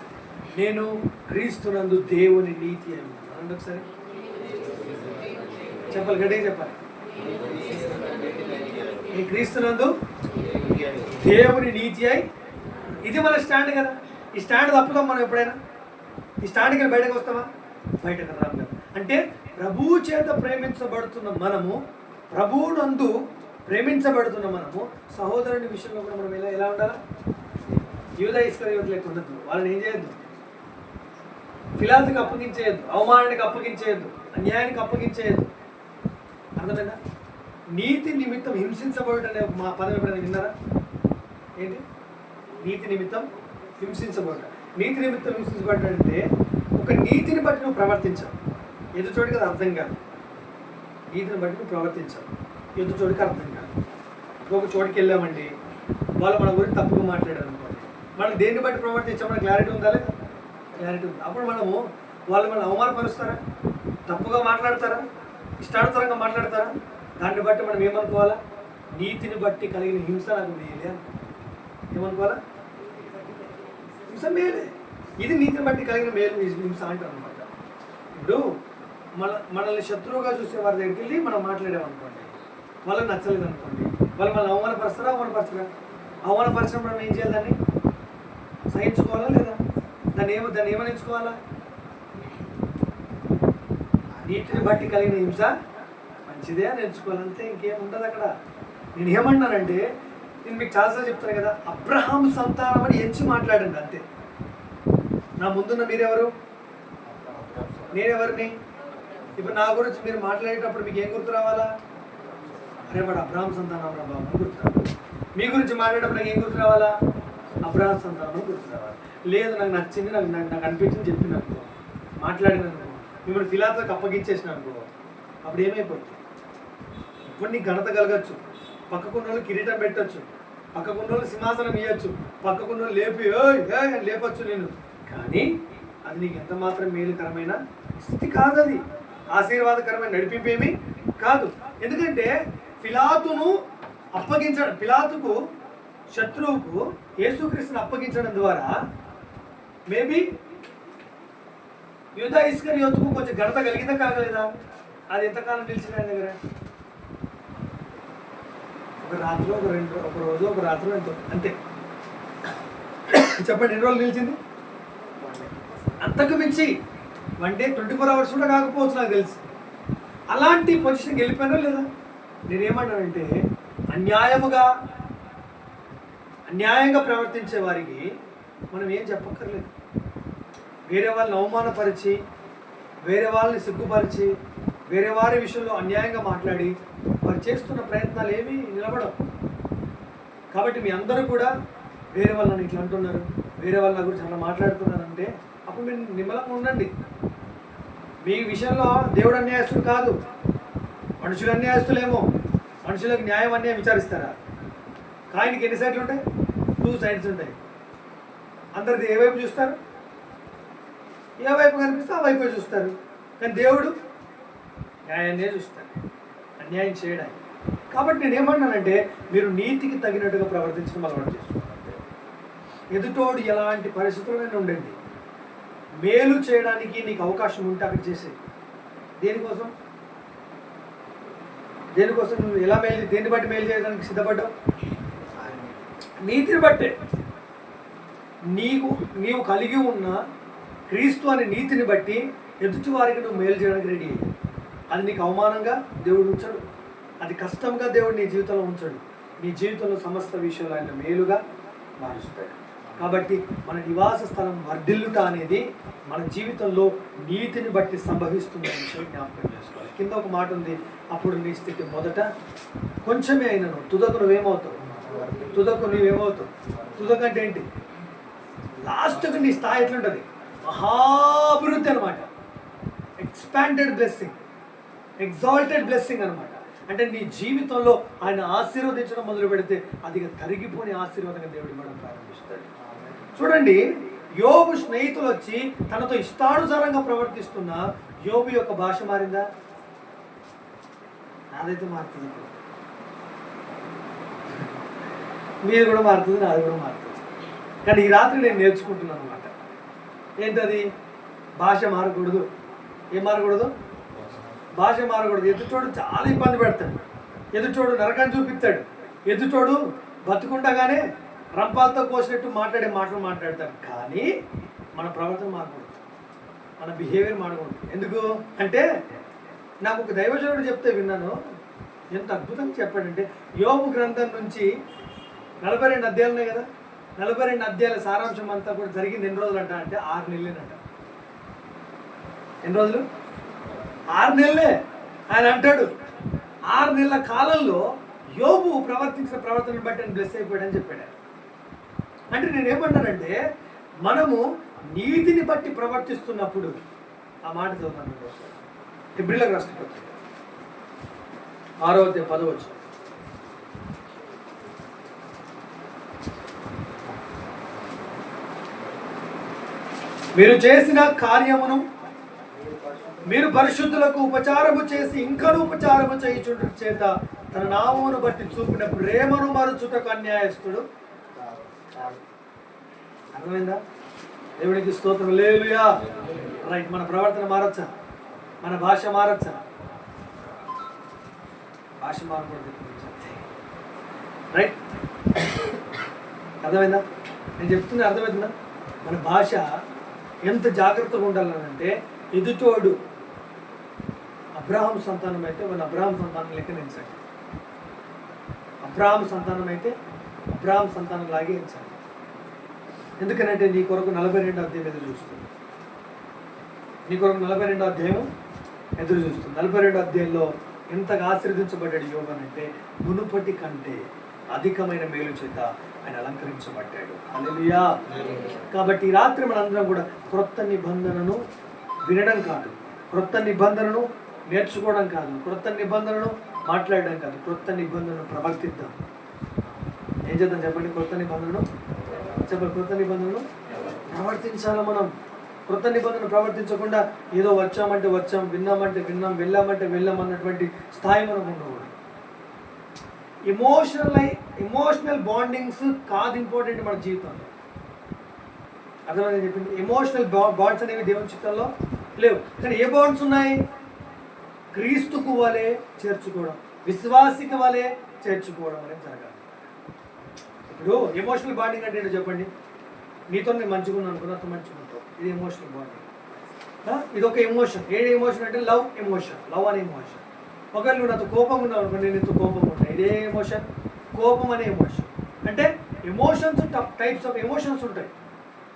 నేను క్రీస్తునందు దేవుని నీతి అని అనండి. ఒకసారి చెప్పాలి, గట్టిగా చెప్పాలి. నేను క్రీస్తునందు దేవుని నీతి అయి, ఇది మన స్టాండ్ కదా. ఈ స్టాండ్ తప్పుతాం మనం ఎప్పుడైనా? ఈ స్టాండ్కి వెళ్ళి బయటకు వస్తామా? బయటకు రాము కదా. అంటే ప్రభువు చేత ప్రేమించబడుతున్న మనము, ప్రభువునందు ప్రేమించబడుతున్న మనము, సహోదరుని విషయంలో కూడా మనం ఎలా ఉండాలా? యూదా ఇస్కరియోతు లెక్క ఉండద్దు. వాళ్ళని ఏం చేయొద్దు? ఫిలాతుకి అప్పగించేయద్దు, అవమానానికి అప్పగించేయద్దు, అన్యాయానికి అప్పగించేయద్దు. అర్థమైందా? నీతి నిమిత్తం హింసించబడటం అనే మా పదం ఎప్పుడైనా విన్నారా? ఏంటి? నీతి నిమిత్తం హింసించబడటం. నీతి నిమిత్తం హింసించబడటం అంటే ఒక నీతిని బట్టి నువ్వు ప్రవర్తించావు. ఎదుటోడికి అది అర్థం కాదు. నీతిని బట్టి నువ్వు ప్రవర్తించాలి, ఎదుటోడికి అర్థం కాదు. ఒక చోటుకి వెళ్ళామండి, వాళ్ళు మన గురించి తప్పుగా మాట్లాడారు అనుకోండి, మనం దేన్ని బట్టి ప్రవర్తించామని క్లారిటీ ఉందా లేదా? క్లారిటీ ఉంది. అప్పుడు మనము వాళ్ళు మనం అవమానపరుస్తారా, తప్పుగా మాట్లాడతారా, ఇష్టానుసారంగా మాట్లాడతారా? దాన్ని బట్టి మనం ఏమనుకోవాలా? నీతిని బట్టి కలిగిన హింస నాకు మేలే. ఏమనుకోవాలా? హింస మేలే. ఇది నీతిని బట్టి కలిగిన మేలు హింస అంటారు అనమాట. ఇప్పుడు మనల్ని శత్రువుగా చూసే వారి దగ్గరికి వెళ్ళి మనం మాట్లాడామనుకోండి, వాళ్ళకి నచ్చలేదు అనుకోండి, వాళ్ళు మనల్ని అవమానపరుస్తారా? అవమానపరిచినప్పుడు మనం ఏం చేయాలి? దాన్ని సహించుకోవాలా లేదా? దాన్ని ఏమని ఎంచుకోవాలా? నీటిని బట్టి కలిగిన హింస మంచిదే అని ఎంచుకోవాలి, అంతే. ఇంకేం ఉండదు అక్కడ. నేను ఏమన్నానంటే, నేను మీకు చాలాసార్లు చెప్తాను కదా, అబ్రహాం సంతానం అని ఎంచి మాట్లాడండి అంతే. నా ముందున్న మీరెవరు, నేనెవరిని? ఇప్పుడు నా గురించి మీరు మాట్లాడేటప్పుడు మీకు ఏం గుర్తు రావాలా? అరే వాడు అబ్రహాం సంతానం రా బాబు అని గుర్తు రావాలి. మీ గురించి మాట్లాడేటప్పుడు నాకు ఏం గుర్తు రావాలా? అబ్రహాం సంతానం అని గుర్తు రావాలి. లేదు నాకు నచ్చింది, నాకు అనిపించింది చెప్పిన అనుకో, మాట్లాడినందుకో, మిమ్మల్ని ఫిలాతలకు అప్పగించేసిన అనుకో, అప్పుడు ఏమైపోతుంది? ఇప్పుడు నీకు ఘనత కలగచ్చు, పక్కకున్న వాళ్ళు కిరీటం పెట్టచ్చు, పక్కకున్న వాళ్ళు సింహాసనం ఇవ్వచ్చు, పక్కకున్న వాళ్ళు లేపి అని లేపచ్చు నేను. కానీ అది నీకు ఎంత మాత్రం మేలుకరమైన స్థితి కాదు, అది ఆశీర్వాదకరమైన నడిపింపేమీ కాదు. ఎందుకంటే పిలాతును అప్పగించడం, పిలాతుకు శత్రువుకు యేసుక్రీస్తుని అప్పగించడం ద్వారా మేబీ యూదా ఇస్కరియోతుకు కొంచెం ఘనత కలిగిందా కాగలేదా? అది ఎంతకాలం నిలిచింది ఆయన దగ్గర? ఒక రాత్రి, ఒక రోజు, ఒక రాత్రి ఎంతో, అంతే. చెప్పండి, ఎన్ని రోజులు నిలిచింది? అంతకు మించి 1 day 24 hours కూడా కాకపోవచ్చు నాకు తెలిసి. అలాంటి పొజిషన్కి వెళ్ళిపోయినా లేదా? నేనేమన్నానంటే, అన్యాయంగా ప్రవర్తించే వారికి మనం ఏం చెప్పక్కర్లేదు. వేరే వాళ్ళని అవమానపరిచి, వేరే వాళ్ళని సిగ్గుపరిచి, వేరే వారి విషయంలో అన్యాయంగా మాట్లాడి వారు చేస్తున్న ప్రయత్నాలు ఏమీ నిలబడవు. కాబట్టి మీ అందరూ కూడా వేరే వాళ్ళని ఇట్లా అంటున్నారు, వేరే వాళ్ళ గురించి అలా మాట్లాడుతున్నారంటే అప్పుడు మీరు నిమ్మలంగా ఉండండి. మీ విషయంలో దేవుడు అన్యాయస్తుడు కాదు, మనుషులు అన్యాయస్తులేమో. మనుషులకు న్యాయం అన్యాయం విచారిస్తారా? కాయిన్కి ఎన్ని సైడ్లు ఉంటాయి? 2 sides ఉంటాయి. అందరిది ఏ వైపు చూస్తారు? ఏ వైపు కనిపిస్తే ఆ వైపే చూస్తారు. కానీ దేవుడు న్యాయాన్నే చూస్తాడు, అన్యాయం చేయడానికి. కాబట్టి నేను ఏమన్నానంటే, మీరు నీతికి తగినట్టుగా ప్రవర్తించడం అలవాటు చేస్తున్నారు. ఎదుటోడు ఎలాంటి పరిస్థితుల్లోనే ఉండండి, మేలు చేయడానికి నీకు అవకాశం ఉంటే అక్కడ చేసే. దేనికోసం నువ్వు ఎలా దేన్ని బట్టి మేలు చేయడానికి సిద్ధపడ్డావు? నీతిని బట్టే. నీవు కలిగి ఉన్న క్రీస్తు అనే నీతిని బట్టి ఎదుటి వారికి నువ్వు మేలు చేయడానికి రెడీ అయ్యి. అది నీకు అవమానంగా దేవుడు ఉంచడు, అది కష్టంగా దేవుడు నీ జీవితంలో ఉంచడు. నీ జీవితంలో సమస్త విషయాలు ఆయన మేలుగా మారుస్తాడు. కాబట్టి మన నివాస స్థలం వర్ధిల్లుట అనేది మన జీవితంలో నీతిని బట్టి సంభవిస్తుందనే విషయం జ్ఞాపకం చేసుకోవాలి. కింద ఒక మాట ఉంది, అప్పుడు నీ స్థితి మొదట కొంచెమే అయినను తుదకు నువ్వేమవుతావు? తుదకు అంటే ఏంటి? లాస్ట్కి నీ స్థాయి ఎట్లుంటుంది? మహాభివృద్ధి అనమాట. ఎక్స్పాండెడ్ బ్లెస్సింగ్, ఎగ్జాల్టెడ్ బ్లెస్సింగ్ అనమాట. అంటే నీ జీవితంలో ఆయన ఆశీర్వదించడం మొదలు పెడితే అది తరిగిపోని ఆశీర్వాదంగా దేవుడు ఇవ్వడం ప్రారంభిస్తాడు. చూడండి, యోబు స్నేహితులు వచ్చి తనతో ఇష్టానుసారంగా ప్రవర్తిస్తున్న యోబు యొక్క భాష మారిందా? నాదైతే మారుతుంది, మీది కూడా మారుతుంది, నాది కూడా మారుతుంది. కానీ ఈ రాత్రి నేను నేర్చుకుంటున్నాను అనమాట. ఏంటది? భాష మారకూడదు. ఏం మారకూడదు? భాష మారకూడదు. ఎదుటోడు చాలా ఇబ్బంది పెడతాడు, ఎదుటోడు నరకాన్ని చూపిస్తాడు, ఎదుటోడు బతుకుండగానే రంపాలతో కోసినట్టు మాట్లాడే మాటలు మాట్లాడతాడు. కానీ మన ప్రవర్తన మారకూడదు, మన బిహేవియర్ మారకూడదు. ఎందుకు అంటే, నాకు ఒక దైవజనుడు చెప్తే విన్నాను, ఎంత అద్భుతంగా చెప్పాడంటే, యోబు గ్రంథం నుంచి 42 అధ్యాయాలు ఉన్నాయి కదా, 42 అధ్యాయాల సారాంశం అంతా కూడా జరిగింది ఎన్ని రోజులు అంట అంటే 6 నెలలేనంట. ఎన్ని రోజులు? 6 నెలలే. ఆయన అంటాడు 6 నెలల కాలంలో యోబు ప్రవర్తించిన ప్రవర్తనను బట్టి ఆయన బ్లెస్ అయిపోయాడని చెప్పాడు. అంటే నేనేమన్నానంటే, మనము నీతిని బట్టి ప్రవర్తిస్తున్నప్పుడు, ఆ మాట చదువుతాను, హెబ్రీలకు రాసిన పత్రిక 6వ అధ్యాయం 10వ వచనం. మీరు చేసిన కార్యమును మీరు పరిశుద్ధులకు ఉపచారము చేసి ఇంకను ఉపచారము చేయుచుండు చేత తన నామమును బట్టి చూపిన ప్రేమను మరుచుటకు అన్యాయస్తుడు. అర్థమైందా? దేవునికి స్తోత్రం. హల్లెలూయా. రైట్. మన ప్రవర్తన మారచ్చా? మన భాష మారచ్చా? భాష మారకూడదు. రైట్. అర్థమైందా? నేను చెప్తున్నా అర్థమవుతుందా? మన భాష ఎంత జాగ్రత్తగా ఉండాలంటే ఎదుటోడు అబ్రాహాం సంతానం అయితే మన అబ్రాహాం సంతానం లెక్క ఎంచండి. అబ్రాహాం సంతానం అయితే అబ్రాహాం సంతానం లాగే ఎంచండి. ఎందుకనంటే నీ కొరకు 42వ అధ్యాయం ఎదురు చూస్తుంది. నీ కొరకు 42వ అధ్యాయం ఎదురు చూస్తుంది. 42వ అధ్యాయంలో ఎంతగా ఆశీర్వదించబడ్డాడు యోబు అంటే మునుపటి కంటే అధికమైన మేలు చేత ఆయన అలంకరించబడ్డాడు. హల్లెలూయా. కాబట్టి ఈ రాత్రి మనందరం కూడా క్రొత్త నిబంధనను వినడం కాదు, క్రొత్త నిబంధనను నేర్చుకోవడం కాదు, క్రొత్త నిబంధనను మాట్లాడడం కాదు, క్రొత్త నిబంధనను ప్రవర్తిద్దాం. ఏం చేద్దాం చెప్పండి? క్రొత్త నిబంధనను క్రొత్త నిబంధనను ప్రవర్తించాలి. మనం క్రొత్త నిబంధనను ప్రవర్తించకుండా ఏదో వచ్చామంటే వచ్చాం, విన్నామంటే విన్నాం, వెళ్ళామంటే వెళ్ళాం అన్నటువంటి స్థాయి మనం ఉండకూడదు. ఎమోషనల్ బాండింగ్స్ కాదు ఇంపార్టెంట్ మన జీవితంలో. అర్థమైందని చెప్పింది. ఎమోషనల్ బాండ్స్ అనేవి దేవుని చిత్తంలో లేవు. కానీ ఏ బాండ్స్ ఉన్నాయి? క్రీస్తుకు వలె చేర్చుకోవడం, విశ్వాసిక వలె చేర్చుకోవడం అనేది జరగాలి. ఇప్పుడు ఎమోషనల్ బాండింగ్ అంటే ఏంటో చెప్పండి. నీతో నేను మంచిగా ఉన్నాను అనుకున్నా, అంత మంచిగా ఉంటావు, ఇది ఎమోషనల్ బాండింగ్. ఇది ఒక ఎమోషన్. ఏ ఎమోషన్ అంటే లవ్ ఎమోషన్, లవ్ అనే ఎమోషన్. ఒకవేళ నువ్వు నాతో కోపం ఉన్నావు అనుకో, నేను ఇంత కోపం ఉంటాయి, ఇదే ఎమోషన్, కోపం అనే ఎమోషన్. అంటే ఎమోషన్స్ టైప్స్ ఆఫ్ ఎమోషన్స్ ఉంటాయి.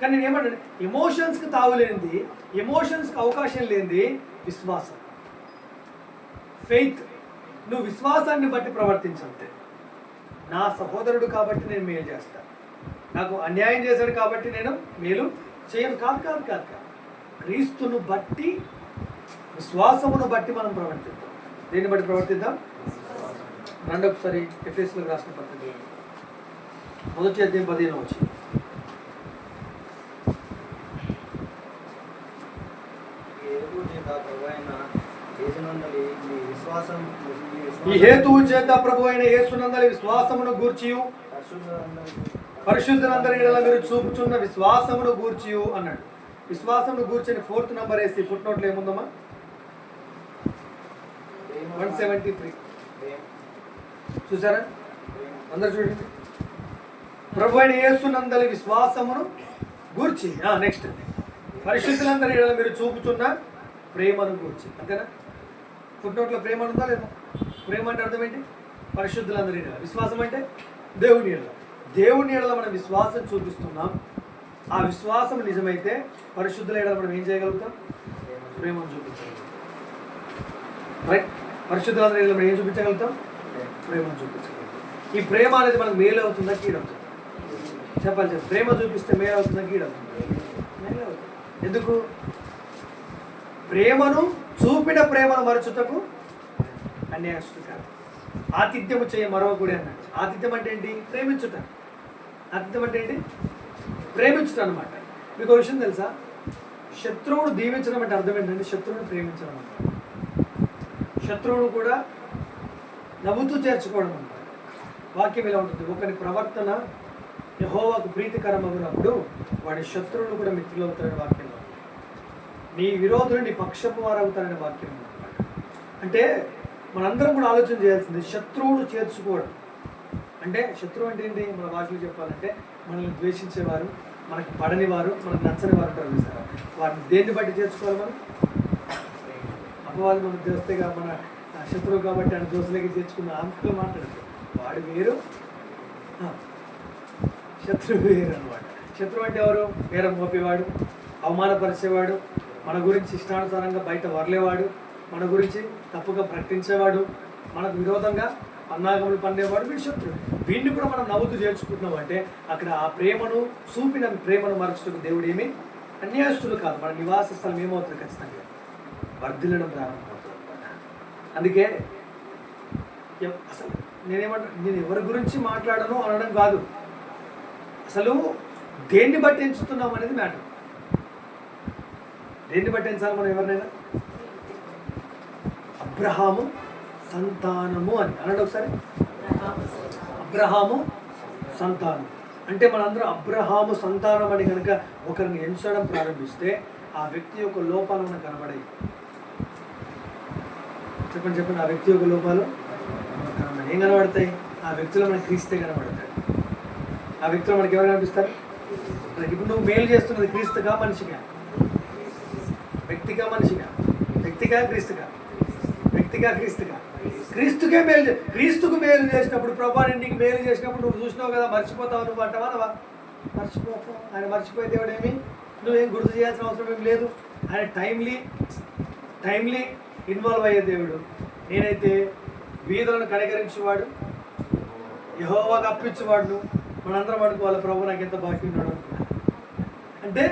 కానీ నేను ఏమంటాను, ఎమోషన్స్కి తావులేనిది, ఎమోషన్స్కి అవకాశం లేనిది విశ్వాసం, ఫెయిత్. నువ్వు విశ్వాసాన్ని బట్టి ప్రవర్తించంతే. నా సహోదరుడు కాబట్టి నేను మేలు చేస్తాను, నాకు అన్యాయం చేశాడు కాబట్టి నేను మేలు చేయను. కాదు కాదు కాదు కాదు క్రీస్తును బట్టి, విశ్వాసమును బట్టి మనం ప్రవర్తిద్దాం. దేన్ని బట్టి ప్రవర్తిద్దాం? రండి ఒకసారి ఎఫెసీయులకు రాసిన పత్రిక 1వ అధ్యాయం 15వ వచనం. ఈ హేతువు చేత ప్రభు అయిన యేసునందలి విశ్వాసమును గూర్చియు పరిశుద్ధులందరి యెడల మీరు చూపుచున్న విశ్వాసమును గూర్చియు అన్నాడు. విశ్వాసమును గూర్చిన 4th నంబర్ వేసి ఫుట్ నోట్లో ఏముందమ్మా? 173. చూసారా? అందరు చూడండి. ప్రభు అయిన యేసునందలి విశ్వాసమును గూర్చి, నెక్స్ట్ పరిశుద్ధులందరి యెడల మీరు చూపుచున్న ప్రేమను గూర్చి. అంతేనా? ఫుట్ నోట్లో ప్రేమ ఉందా లేదా? ప్రేమ అంటే అర్థం ఏంటి? పరిశుద్ధులందరి యెడల. విశ్వాసం అంటే దేవుని యెడల. దేవుని యెడల మనం విశ్వాసం చూపిస్తున్నాం. ఆ విశ్వాసం నిజమైతే పరిశుద్ధుల యెడల మనం ఏం చేయగలుగుతాం? ప్రేమను చూపించగలుగుతాం. రైట్. పరిశుద్ధులందరి యెడల మనం ఏం చూపించగలుగుతాం? ప్రేమను చూపించగలుగుతాం. ఈ ప్రేమ అనేది మనకు మేలు అవుతుందా కీడవుతుందా? చెప్పాలి. ప్రేమ చూపిస్తే మేలు అవుతుందా కీడవుతుందా? మేలు అవుతుంది. ఎందుకు? ప్రేమను చూపిన ప్రేమను మరచుటకు అన్యాయస్తుడు కాదు. ఆతిథ్యము చేయ మరొకడు అన్నాడు. ఆతిథ్యం అంటే ఏంటి? ప్రేమించుట. ఆతిథ్యం అంటే ఏంటి? ప్రేమించుట అనమాట. మీకు విషయం తెలుసా? శత్రువును దీవించడం అంటే అర్థం ఏంటంటే శత్రువుని ప్రేమించడం అన్నమాట. శత్రువును కూడా నవ్వుతూ చేర్చుకోవడం అన్నమాట. వాక్యం ఇలా ఉంటుంది, ఒకరి ప్రవర్తన యెహోవాకు ప్రీతికరమగునప్పుడు వాడి శత్రువులు కూడా మిత్రులు అవుతారని వాక్యం. నీ విరోధులు నీ పక్షపు వారు అవుతారనే వాక్యం అన్నమాట. అంటే మనందరం కూడా ఆలోచన చేయాల్సింది శత్రువును చేర్చుకోవడం అంటే. శత్రువు అంటే ఏంటి? మన భాషలో చెప్పాలంటే మనల్ని ద్వేషించేవారు, మనకు పడని వారు, మనకు నచ్చని వారు ఉంటారు చూసారా? వాటిని దేన్ని బట్టి చేర్చుకోవాలి మనం? అపవాది మనకు చేస్తేగా మన శత్రువు కాబట్టి ఆయన దోశలకి చేర్చుకున్న ఆంకులు మాట్లాడతారు. వాడు వేరు, శత్రువు వేరు అనమాట. శత్రువు అంటే ఎవరు? వేరం మోపేవాడు, అవమానపరిచేవాడు, మన గురించి ఇష్టానుసారంగా బయట వర్లేవాడు, మన గురించి తప్పుగా ప్రకటించేవాడు, మనకు విరోధంగా పన్నాగములు పన్నేవాడు, వీడు శత్రువు. వీడిని కూడా మనం నవ్వుతూ చేర్చుకుంటున్నాం అంటే అక్కడ ఆ ప్రేమను చూపిన ప్రేమను మరచుటకు దేవుడు ఏమీ అన్యాయస్తుడు కాదు. మన నివాస స్థలం ఏమవుతుంది? ఖచ్చితంగా వర్ధిల్లడం ప్రారంభమవుతుంది. అందుకే అసలు నేను ఎవరి గురించి మాట్లాడను అనడం కాదు, అసలు దేన్ని బట్టి ఎంచుతున్నాం అనేది మ్యాటర్. దేన్ని బట్టి ఎంచాలి మనం ఎవరినైనా? అబ్రహాము సంతానము అని అనండి ఒకసారి. అబ్రహాము సంతానం అంటే మనందరం అబ్రహాము సంతానం అని కనుక ఒకరిని ఎంచడం ప్రారంభిస్తే ఆ వ్యక్తి యొక్క లోపాలు మనకు కనబడాయి. చెప్పండి, ఆ వ్యక్తి యొక్క లోపాలు కనబడి ఏం కనబడతాయి? ఆ వ్యక్తిలో మనకి క్రీస్తే కనబడతాయి. ఆ వ్యక్తిలో మనకి ఎవరు కనిపిస్తారు? ఇప్పుడు నువ్వు మేలు చేస్తున్నది క్రీస్తుగా మనిషిగా? వ్యక్తిగా మనిషిగా? వ్యక్తిగా క్రీస్తుగా? వ్యక్తిగా క్రీస్తుగా? క్రీస్తుకే మేలు. క్రీస్తుకు మేలు చేసినప్పుడు, ప్రభా నేను నీకు మేలు చేసినప్పుడు నువ్వు చూసినావు కదా, మర్చిపోతావు నువ్వు అంటావా? మర్చిపోతావు. ఆయన మర్చిపోయే దేవుడు ఏమి? నువ్వేం గుర్తు చేయాల్సిన అవసరం ఏమి లేదు. ఆయన టైమ్లీ ఇన్వాల్వ్ అయ్యే దేవుడు. నేనైతే వీధులను కనికరించేవాడు, యెహోవాకు అప్పించేవాడు. మనందరం అనుకోవాలి ప్రభు నాకు ఎంత బాకీ ఉన్నాడు అనుకున్నా. అంటే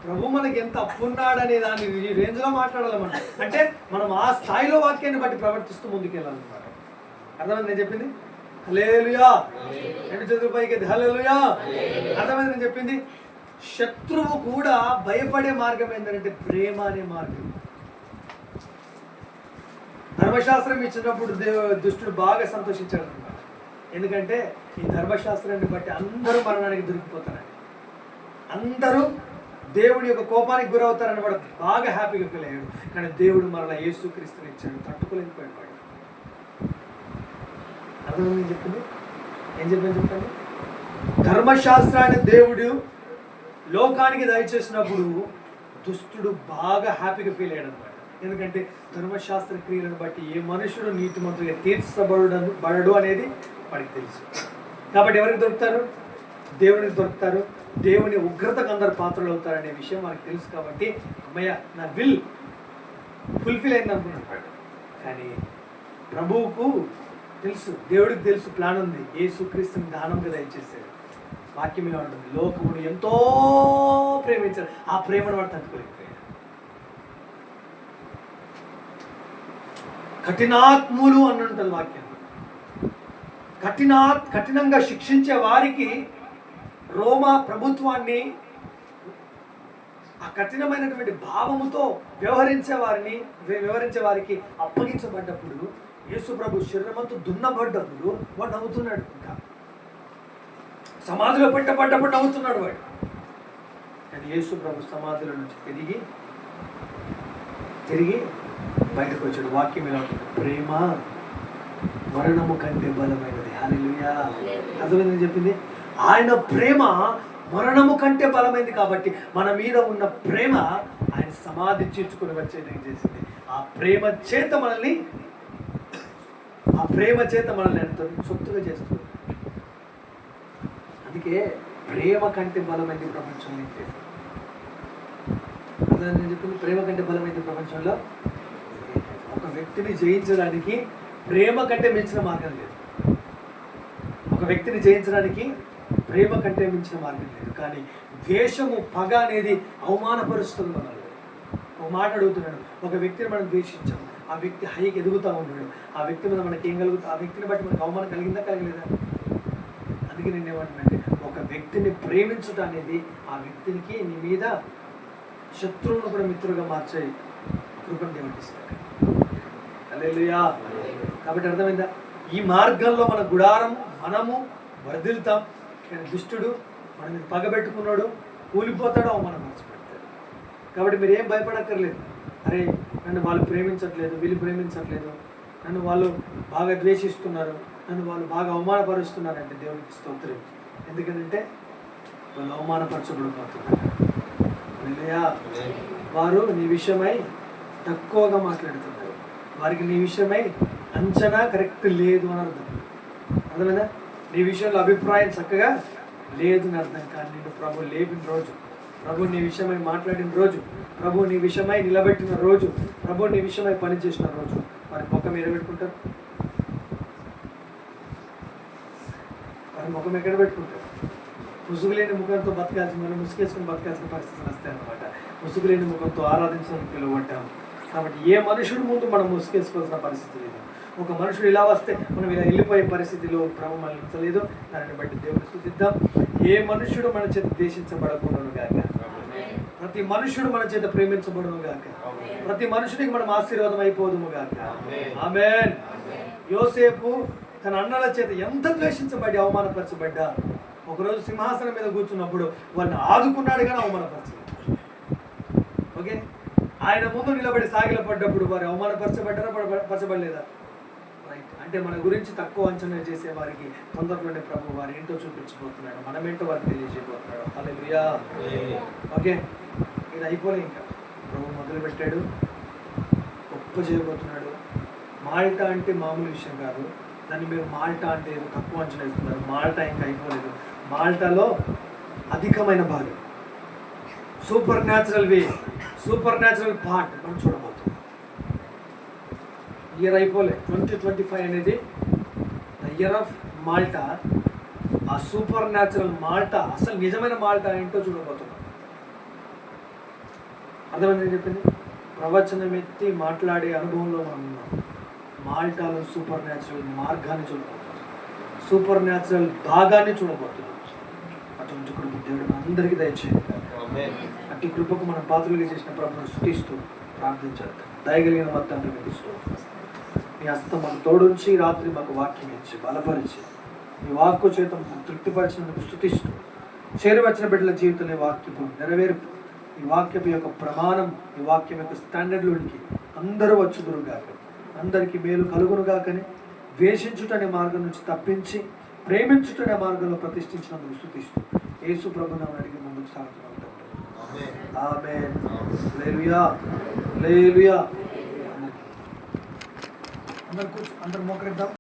ప్రభు మనకి ఎంత అప్పు ఉన్నాడనే దాన్ని ఈ రేంజ్లో మాట్లాడాలి మనం. అంటే మనం ఆ స్థాయిలో వాక్యాన్ని బట్టి ప్రవర్తిస్తూ ముందుకెళ్ళాలన్నమాట. అర్థమైంది నేను చెప్పింది? హల్లెలూయా. రెండు చేతుల పైకి హల్లెలూయా. అర్థమైంది నేను చెప్పింది? శత్రువు కూడా భయపడే మార్గం ఏంటంటే ప్రేమ అనే మార్గం. ధర్మశాస్త్రం ఇచ్చినప్పుడు దుష్టుడు బాగా సంతోషించాడు అనమాట. ఎందుకంటే ఈ ధర్మశాస్త్రాన్ని బట్టి అందరూ మరణానికి దొరికిపోతారండి. అందరూ దేవుడి యొక్క కోపానికి గురవుతారని వాడు బాగా హ్యాపీగా ఫీల్ అయ్యాడు. కానీ దేవుడు మరలా యేసుక్రీస్తుని ఇచ్చాడు, తట్టుకోలేకపోయాడు వాడు. అర్థం చెప్పింది? ఏం చెప్పండి. ధర్మశాస్త్రాన్ని దేవుడు లోకానికి దయచేసినప్పుడు దుష్టుడు బాగా హ్యాపీగా ఫీల్ అయ్యాడు అనమాట. ఎందుకంటే ధర్మశాస్త్ర క్రియలను బట్టి ఏ మనుషుడు నీతిమంతుడిగా తీర్చబడడు అనేది వాడికి తెలుసు. కాబట్టి ఎవరికి దొరుకుతారు? దేవునికి దొరుకుతారు. దేవుని ఉగ్రతకు అందరు పాత్రలు అవుతారనే విషయం మనకు తెలుసు. కాబట్టి అమ్మయ్య నా విల్ ఫుల్ఫిల్ అయింది అనుకున్నాడు. కానీ ప్రభువుకు తెలుసు, దేవుడికి తెలుసు ప్లాన్ ఉంది. యేసుక్రీస్తుని దానంగా దయచేశాడు. వాక్యం ఇలా ఉంటుంది, లోకమును ఎంతో ప్రేమించాడు, ఆ ప్రేమను వాడు తట్టుకోలేకపోయాడు. కఠినాత్ములు అని ఉంటుంది వాక్యం. కఠినంగా శిక్షించే వారికి రోమా ప్రభుత్వాన్ని ఆ కఠినమైనటువంటి భావముతో వ్యవహరించే వారికి అప్పగించబడ్డప్పుడు యేసు ప్రభు శరీరమంతా దున్నబడ్డప్పుడు వాడు నవ్వుతున్నాడు. ఇంకా సమాధిలో పెట్టబడ్డప్పుడు నవ్వుతున్నాడు వాడు. కానీ యేసు ప్రభు సమాధిలో నుంచి తిరిగి బయటకు వచ్చాడు. వాక్యం ఇలా ఉంటుంది, ప్రేమ మరణము కంటే బలమైనది. హల్లెలూయా. అర్థమైందని చెప్పింది. ఆయన ప్రేమ మరణము కంటే బలమైంది. కాబట్టి మన మీద ఉన్న ప్రేమ ఆయన సమాధి చేర్చుకుని వచ్చేది చేసింది. ఆ ప్రేమ చేత మనల్ని ఎంతో సొత్తుగా చేస్తుంది. అందుకే ప్రేమ కంటే బలమైంది ప్రపంచంలో లేదు. అదే నేను చెప్పింది, ప్రేమ కంటే బలమైంది ప్రపంచంలో. ఒక వ్యక్తిని జయించడానికి ప్రేమ కంటే మించిన మార్గం లేదు. ఒక వ్యక్తిని జయించడానికి ప్రేమ కంటే మించిన మార్గం లేదు. కానీ ద్వేషము, పగ అనేది అవమానపరుస్తుంది మనల్ని. ఒక మాట అడుగుతున్నాడు, ఒక వ్యక్తిని మనం ద్వేషించాము, ఆ వ్యక్తి హైకి ఎదుగుతూ ఉన్నాడు, ఆ వ్యక్తి మీద మనకి ఏం కలుగుతుంది? ఆ వ్యక్తిని బట్టి మనకు అవమానం కలిగిందా కలగలేదా? అందుకే నేను ఏమంటున్నానంటే, ఒక వ్యక్తిని ప్రేమించడం అనేది ఆ వ్యక్తికి నీ మీద శత్రువును కూడా మిత్రులుగా మార్చే కృపను దేవుడిస్తాడు. హల్లెలూయా. కాబట్టి అర్థమైందా? ఈ మార్గంలో మన గుడారం మనము వర్ధిల్తాం. కానీ దుష్టుడు మన మీద పగబెట్టుకున్నాడు, కూలిపోతాడు, అవమానం మర్చిపెడతాడు. కాబట్టి మీరు ఏం భయపడక్కర్లేదు. అరే నన్ను వాళ్ళు ప్రేమించట్లేదు, వీళ్ళు ప్రేమించట్లేదు, నన్ను వాళ్ళు బాగా ద్వేషిస్తున్నారు, నన్ను వాళ్ళు బాగా అవమానపరుస్తున్నారంటే దేవునికి స్తోత్రం. ఎందుకంటే వాళ్ళు అవమానపరచబడిపోతున్నారు. హల్లెలూయా. వారు నీ విషయమై తక్కువగా మాట్లాడుతున్నారు, వారికి నీ విషయమై అంచనా కరెక్ట్ లేదు అని అర్థం. అర్థమైనా? నీ విషయంలో అభిప్రాయం చక్కగా లేదు అని అర్థం. కానీ నిన్ను ప్రభు లేపిన రోజు, ప్రభు నీ విషయమై మాట్లాడిన రోజు, ప్రభు నీ విషయమై నిలబెట్టిన రోజు, ప్రభు నీ విషయమై పనిచేసిన రోజు వారి ముఖం ఎక్కడ పెట్టుకుంటారు? వారి ముఖం ఎక్కడ పెట్టుకుంటారు? ముసుగులేని ముఖంతో బతకాల్సిన, మనం ముసుగేసుకుని బతకాల్సిన పరిస్థితులు వస్తాయి అన్నమాట. ముసుగులేని ముఖంతో ఆరాధించడానికి పిలువబడ్డాము. కాబట్టి ఏ మనుషుడు ముందు మనం ముసుకేసుకోవాల్సిన పరిస్థితి లేదు. ఒక మనుషుడు ఇలా వస్తే మనం ఇలా వెళ్ళిపోయే పరిస్థితిలో ప్రభు మనల్ని ఉంచలేదు. దానిని బట్టి దేవుని స్తుతిద్దాం. ఏ మనుషుడు మన చేత ద్వేషించబడకూడను గాక, ప్రతి మనుషుడు మన చేత ప్రేమించబడును గాక, ప్రతి మనుషుడికి మనం ఆశీర్వాదం అయిపోదుము గాక. ఆమేన్. యోసేపు తన అన్నల చేత ఎంత ద్వేషించబడి అవమానపరచబడ్డా, ఒకరోజు సింహాసనం మీద కూర్చున్నప్పుడు వాళ్ళని ఆదుకున్నాడు కానీ అవమానపరచలేదు. ఓకే, ఆయన ముందు నిలబడి సాగిలపడ్డప్పుడు వారు అవమానపరచబడ్డారా, పరచబడలేదా? రైట్. అంటే మన గురించి తక్కువ అంచనా చేసే వారికి తొందరలోనే ప్రభు వారు ఏంటో చూపించబోతున్నాడు, మనమేంటో వారికి తెలియజేయబోతున్నాడు. హల్లెలూయా. ఓకే, ఇది అయిపోలే, ఇంకా ప్రభు మొదలు పెట్టాడు, గొప్ప చేయబోతున్నాడు. మాల్టా అంటే మామూలు విషయం కాదు. దాన్ని మీరు మాల్టా అంటే ఏదో తక్కువ అంచనా ఇస్తున్నారు. మాల్టా ఇంకా అయిపోలేదు. మాల్టాలో అధికమైన భాగం, super natural way, super natural part మనం చూడబోతున్నాం. ఇయర్ అయిపోలే, 2025 అనేది ద ఇయర్ ఆఫ్ మాల్టా. ఆ సూపర్ న్యాచురల్ మాల్టా, అసలు నిజమైన మాల్టా ఏంటో చూడబోతున్నాం. అర్థమైందని చెప్పింది. ప్రవచనం ఎత్తి మాట్లాడే అనుభవంలో మనం ఉన్నాం. మాల్టాలో సూపర్ న్యాచురల్ మార్గాన్ని చూడబోతున్నాం, సూపర్ న్యాచురల్ భాగాన్ని చూడబోతున్నాం. అటువంటి కృప దేవుడు అందరికీ దయచేయండి. అట్టి కృపకు మనం పాత్రలుగా చేసిన ప్రభుత్వం స్తుతిస్తూ ప్రార్థించాలి. దయగలిగిన మొత్తాన్ని విధిస్తూ మీ హస్తం మాకు తోడుంచి రాత్రి మాకు వాక్యం ఇచ్చి బలపరిచి మీ వాక్కు చేత తృప్తిపరిచినందుకు స్తుతిస్తూ చేరువచ్చిన బిడ్డల జీవితంలో ఈ వాక్యపు నెరవేర్పు, ఈ వాక్యపు యొక్క ప్రమాణం, ఈ వాక్యం యొక్క స్టాండర్డ్లోనికి అందరూ వచ్చుదురుగాక, అందరికీ మేలు కలుగునుగాకని ద్వేషించుటనే మార్గం నుంచి తప్పించి ప్రేమించుటనే మార్గంలో ప్రతిష్ఠించినందుకు స్తుతిస్తూ యేసు ప్రభువుని అడిగి ముందుకు సాగుతున్నాం. ఆమేన్. హల్లెలూయా. హల్లెలూయా. అందరూ మోకరిద్దాం.